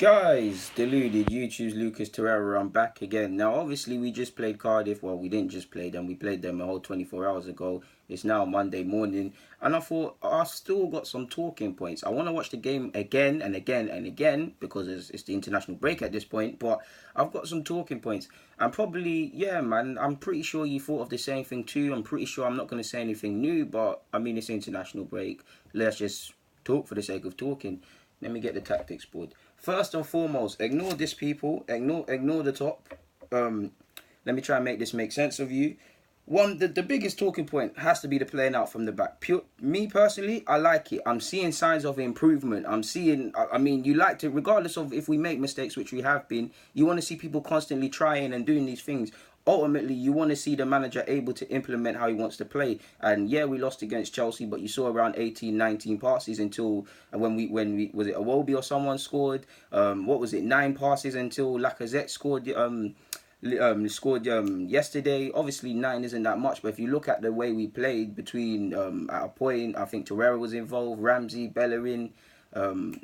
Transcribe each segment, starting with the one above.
Guys, deluded YouTube's Lucas Torreira. I'm back again. Now, obviously, we just played Cardiff. Well, we didn't just play them. We played them a whole 24 hours ago. It's now Monday morning, and I thought I've still got some talking points. I want to watch the game again and again and again because it's the international break at this point. But I've got some talking points, and probably man. I'm pretty sure you thought of the same thing too. I'm pretty sure I'm not going to say anything new, but I mean it's international break. Let's just talk for the sake of talking. Let me get the tactics board. First and foremost, ignore this, people. Ignore the top. Let me try and make this make sense of you. The biggest talking point has to be the playing out from the back. Me personally, I like it. I'm seeing signs of improvement. I mean, you like to, regardless of if we make mistakes, which we have been, you want to see people constantly trying and doing these things. Ultimately, you want to see the manager able to implement how he wants to play. And yeah, we lost against Chelsea, but you saw around 18, 19 passes until when we was it Iwobi or someone scored. What was it? 9 passes until Lacazette scored. Scored yesterday. Obviously, 9 isn't that much, but if you look at the way we played between at a point, I think Torreira was involved, Ramsey, Bellerin,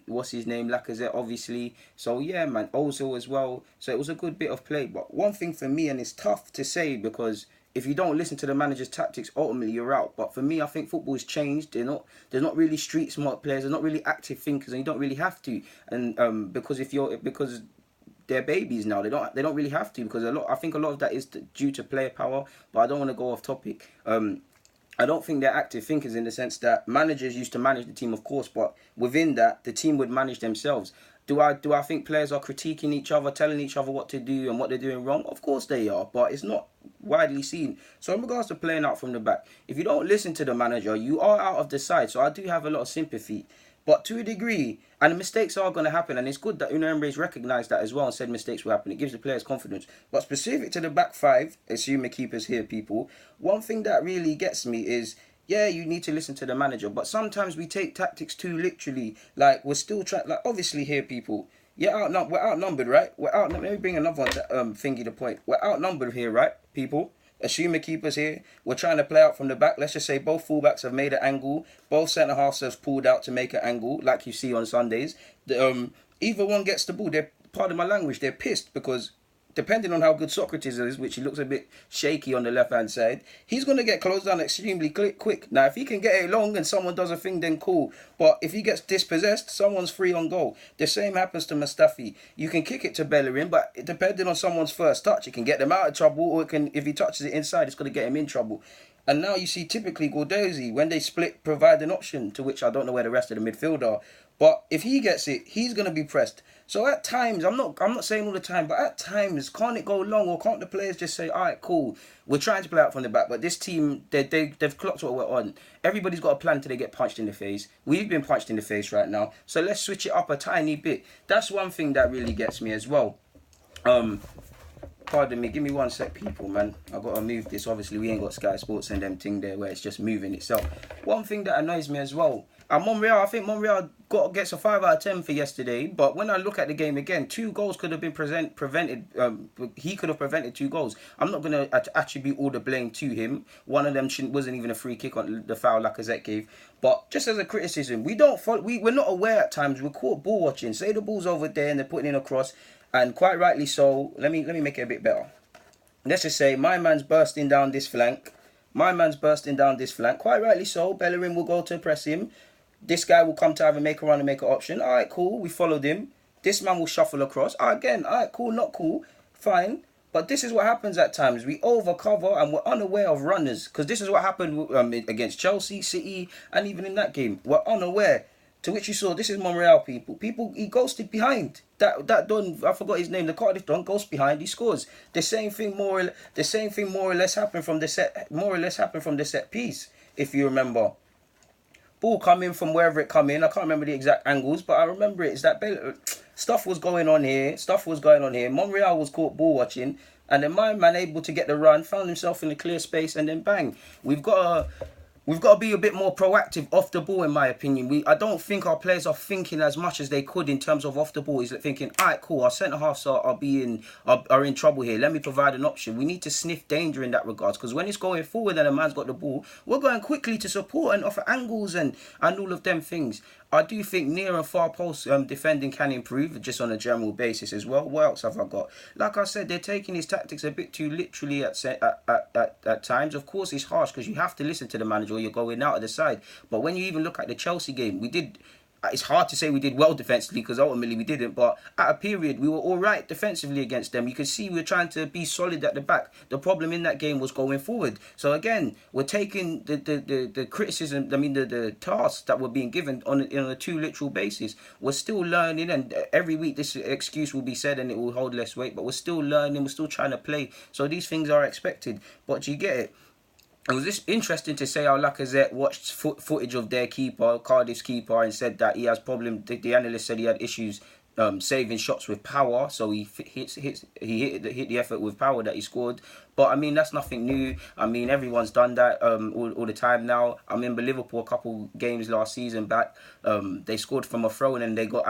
what's his name, Lacazette, obviously. So yeah, man, Ozil as well. So it was a good bit of play. But one thing for me, and it's tough to say because if you don't listen to the manager's tactics, ultimately you're out. But for me, I think football has changed. There's not really street smart players. They're not really active thinkers, and you don't really have to. And because they're babies now. They don't really have to because I think a lot of that is due to player power. But I don't want to go off topic. I don't think they're active thinkers in the sense that managers used to manage the team, of course, but within that, the team would manage themselves. Do I think players are critiquing each other, telling each other what to do and what they're doing wrong? Of course they are, but it's not widely seen. So in regards to playing out from the back, if you don't listen to the manager, you are out of the side. So I do have a lot of sympathy. But to a degree, and the mistakes are going to happen, and it's good that Unai Emery's recognised that as well and said mistakes will happen. It gives the players confidence. But specific to the back five, assuming keepers here, people, one thing that really gets me is, yeah, you need to listen to the manager, but sometimes we take tactics too literally. Like, we're still trying, like, obviously here, people, we're outnumbered, right? Let me bring another one to thingy the point. We're outnumbered here, right, people? Assuming keepers here, we're trying to play out from the back. Let's just say both fullbacks have made an angle. Both centre halves have pulled out to make an angle, like you see on Sundays. Either one gets the ball. They're, pardon my language, they're pissed because depending on how good Socrates is, which he looks a bit shaky on the left-hand side, he's going to get closed down extremely quick. Now, if he can get it long and someone does a thing, then cool. But if he gets dispossessed, someone's free on goal. The same happens to Mustafi. You can kick it to Bellerin, but depending on someone's first touch, it can get them out of trouble, or it can, if he touches it inside, it's going to get him in trouble. And now you see typically Guendouzi, when they split, provide an option, to which I don't know where the rest of the midfield are. But if he gets it, he's going to be pressed. So at times, I'm not saying all the time, but at times, can't it go long, or can't the players just say, all right, cool, we're trying to play out from the back, but this team, they've clocked what we're on. Everybody's got a plan till they get punched in the face. We've been punched in the face right now, so let's switch it up a tiny bit. That's one thing that really gets me as well. Pardon me, give me one sec, people, man. I've got to move this. Obviously, we ain't got Sky Sports and them thing there where it's just moving itself. One thing that annoys me as well, and Monreal, I think Monreal gets a 5 out of 10 for yesterday, but when I look at the game again, 2 goals could have been prevented. He could have prevented 2 goals. I'm not going to attribute all the blame to him. One of them wasn't even a free kick on the foul Lacazette gave. But just as a criticism, we're not aware at times. We're caught ball watching. Say the ball's over there and they're putting in a cross. And quite rightly so, let me make it a bit better. Let's just say my man's bursting down this flank. Quite rightly so. Bellerin will go to press him. This guy will come to either make a run or make an option. All right, cool. We followed him. This man will shuffle across. All right, cool, not cool. Fine. But this is what happens at times. We overcover and we're unaware of runners. Because this is what happened against Chelsea, City, and even in that game. We're unaware. To which you saw, this is Monreal, people. He ghosted behind. That Don, I forgot his name. The Cardiff Don goes behind. He scores. The same thing more or less happened from the set piece. If you remember, ball coming from wherever it come in. I can't remember the exact angles, but I remember it. It's that stuff was going on here. Monreal was caught ball watching, and then my man able to get the run, found himself in a clear space, and then bang. We've got to be a bit more proactive off the ball, in my opinion. I don't think our players are thinking as much as they could in terms of off the ball. He's thinking, all right, cool, our centre-halves are in trouble here. Let me provide an option. We need to sniff danger in that regards, because when it's going forward and a man's got the ball, we're going quickly to support and offer angles and all of them things. I do think near and far post defending can improve just on a general basis as well. What else have I got? Like I said, they're taking his tactics a bit too literally at times. Of course, it's harsh because you have to listen to the manager or you're going out of the side. But when you even look at the Chelsea game, we did. It's hard to say we did well defensively because ultimately we didn't. But at a period, we were all right defensively against them. You could see we were trying to be solid at the back. The problem in that game was going forward. So again, we're taking the criticism, I mean the tasks that were being given on a too literal basis. We're still learning, and every week this excuse will be said and it will hold less weight. But we're still learning. We're still trying to play. So these things are expected. But do you get it? It was just interesting to say how Lacazette watched footage of their keeper, Cardiff's keeper, and said that he has problem. The analyst said he had issues saving shots with power, so he hit the effort with power that he scored. But I mean that's nothing new. I mean everyone's done that all the time now. I remember Liverpool a couple games last season back. They scored from a throw and they got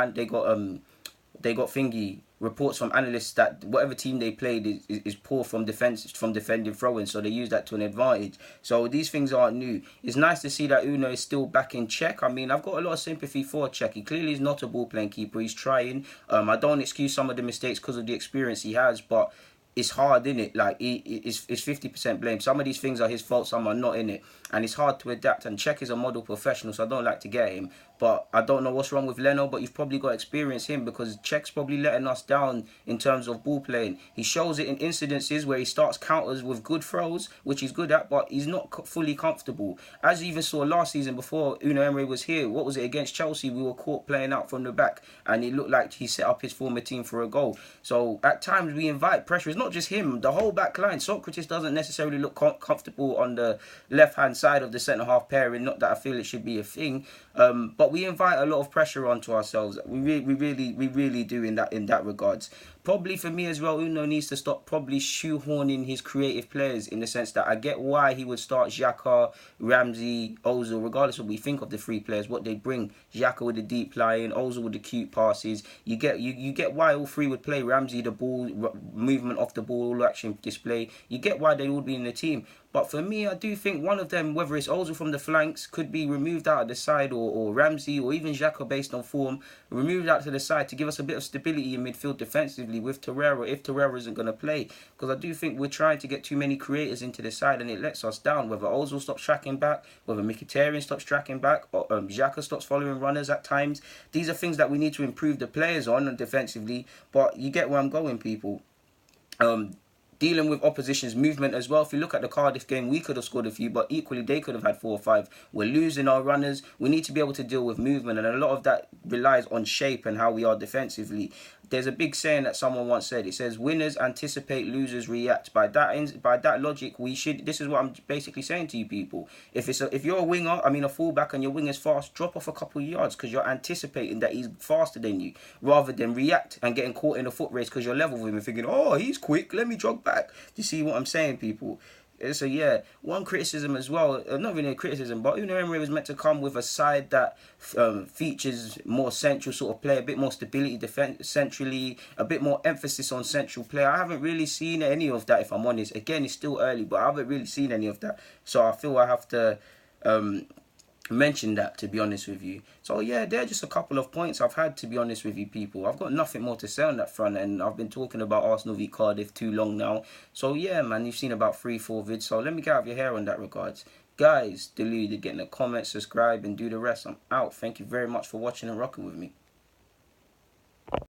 thingy reports from analysts that whatever team they played is poor from defending throw-ins, so they use that to an advantage. So these things aren't new. It's nice to see that Uno is still back in check. I mean, I've got a lot of sympathy for Cech. He clearly is not a ball-playing keeper. He's trying. I don't excuse some of the mistakes because of the experience he has, but it's hard, innit? Like, it's 50% blame. Some of these things are his fault, some are not, innit? And it's hard to adapt. And Cech is a model professional, so I don't like to get him. But I don't know what's wrong with Leno, but you've probably got to experience him because Cech's probably letting us down in terms of ball playing. He shows it in incidences where he starts counters with good throws, which he's good at, but he's not fully comfortable. As you even saw last season before Unai Emery was here, what was it, against Chelsea? We were caught playing out from the back and it looked like he set up his former team for a goal. So at times we invite pressure. It's not just him, the whole back line. Socrates doesn't necessarily look comfortable on the left-hand side of the centre-half pairing, not that I feel it should be a thing. But we invite a lot of pressure onto ourselves. We really do in that regards. Probably for me as well, Uno needs to stop probably shoehorning his creative players in the sense that I get why he would start Xhaka, Ramsey, Ozil, regardless of what we think of the three players, what they bring. Xhaka with the deep lying, Ozil with the cute passes. You get why all three would play. Ramsey, the ball, movement off the ball, all action display. You get why they would be in the team. But for me, I do think one of them, whether it's Ozil from the flanks, could be removed out of the side, or Ramsey, or even Xhaka based on form, removed out to the side to give us a bit of stability in midfield defensively with Torreira, if Torreira isn't going to play. Because I do think we're trying to get too many creators into the side and it lets us down. Whether Ozil stops tracking back, whether Mkhitaryan stops tracking back, or Xhaka stops following runners at times. These are things that we need to improve the players on defensively. But you get where I'm going, people. Dealing with opposition's movement as well. If you look at the Cardiff game, we could have scored a few, but equally they could have had 4 or 5. We're losing our runners. We need to be able to deal with movement, and a lot of that relies on shape and how we are defensively. There's a big saying that someone once said. It says, "Winners anticipate, losers react." By that logic, we should. This is what I'm basically saying to you people. If you're a winger, I mean a fullback, and your winger's fast, drop off a couple of yards because you're anticipating that he's faster than you, rather than react and getting caught in a foot race because you're level with him and thinking, "Oh, he's quick. Let me jog back." Do you see what I'm saying, people? So yeah, one criticism as well, not really a criticism, but Unai Emery was meant to come with a side that features more central sort of play, a bit more stability centrally, a bit more emphasis on central play. I haven't really seen any of that, if I'm honest. Again, it's still early, but I haven't really seen any of that. So I feel I have to mention that, to be honest with you. So yeah, they're just a couple of points I've had, to be honest with you people. I've got nothing more to say on that front, and I've been talking about Arsenal v Cardiff too long now. So yeah, man, you've seen about 3-4 vids, so let me get out of your hair on that regards. Guys, deluded, get in the comments, subscribe and do the rest. I'm out. Thank you very much for watching and rocking with me.